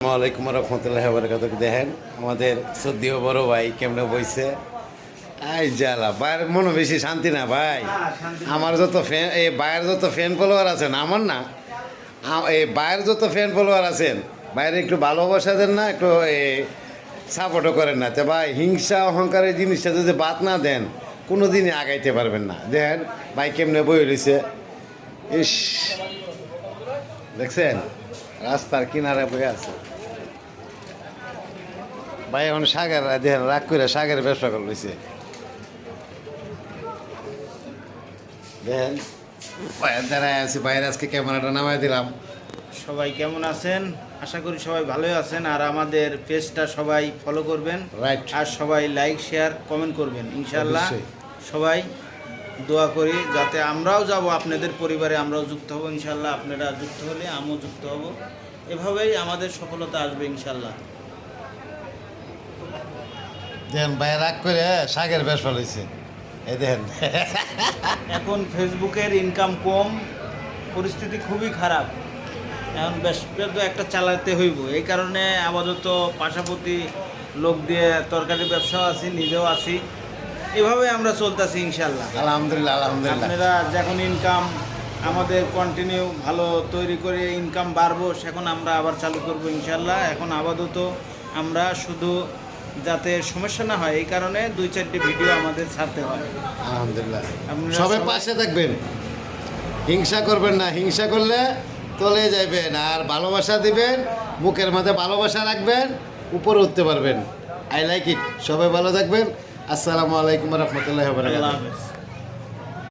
আসসালামাইকুম রহমতুল্লাহ বারকাতুহু। দেখেন আমাদের সদ্যীয় বড় ভাই কেমনে বইছে। আই জ্বালা ভাইয়ের মনে বেশি শান্তি না ভাই। আমার যত ফ্যান এই ভাইয়ের যত ফ্যান ফলোয়ার আছেন আমার না, এই ভাইয়ের যত ফ্যান ফলোয়ার আছেন বাইরে একটু ভালোবাসা দেন না, একটু সাপোর্টও করেন না। তো ভাই হিংসা অহংকারের জিনিসটা যদি বাদ না দেন কোনো দিনই আগাইতে পারবেন না। দেখেন ভাই কেমনে বই রয়েছে, ইস দেখছেন রাস্তার কিনারে বয়ে আছে ভাই। এখন সাগর দেখেন রাগ করে সাগরের ব্যবসা করে লইছে। দেখেন ভাইয়ের দ্বারাই আছি, ভাইয়ের আজকে ক্যামেরাটা নামাই দিলাম। সবাই কেমন আছেন? আশা করি সবাই ভালোই আছেন। আর আমাদের পেজটা সবাই ফলো করবেন, রাইট। আর সবাই লাইক শেয়ার কমেন্ট করবেন ইনশাআল্লাহ। অবশ্যই। সবাই দোয়া করি যাতে আমরাও যাব, আপনাদের পরিবারে আমরাও যুক্ত হব ইনশাআল্লাহ। আপনারা যুক্ত হলে আমিও যুক্ত হব, এভাবেই আমাদের সফলতা আসবে ইনশাআল্লাহ। দেখেন ভাই রাগ করে সাগের ব্যবসা লইছে। এই দেখেন এখন ফেসবুকের ইনকাম কম, পরিস্থিতি খুবই খারাপ। এখন ব্যবসা তো একটা চালাতে হইব, এই কারণে আপাতত পাশাপাশি লোক দিয়ে তরকারি ব্যবসাও আছি, নিজেও আছি, এভাবে আমরা চলতেছি ইনশাল্লাহ। আলহামদুলিল্লাহ আলহামদুলিল্লাহ। আপনারা যখন ইনকাম আমাদের কন্টিনিউ ভালো তৈরি করে ইনকাম বাড়বো, সেখন আমরা আবার চালু করব ইনশাল্লাহ। এখন আপাতত আমরা শুধু যাতে সমস্যা না হয় এই কারণে 2-4টি ভিডিও আমাদের ছাড়তে হয়। আলহামদুলিল্লাহ আপনারা সবাই সবাই- পাশে থাকবেন, হিংসা করবেন না। হিংসা করলে তলে যাইবেন, আর ভালোবাসা দিবেন, মুখের মাঝে ভালোবাসা রাখবেন, উপরে উঠতে পারবেন। I like it. সবাই ভালো থাকবেন। আসসালামু আলাইকুম রহমতুল্লাহ। আল্লাহ হাফেজ।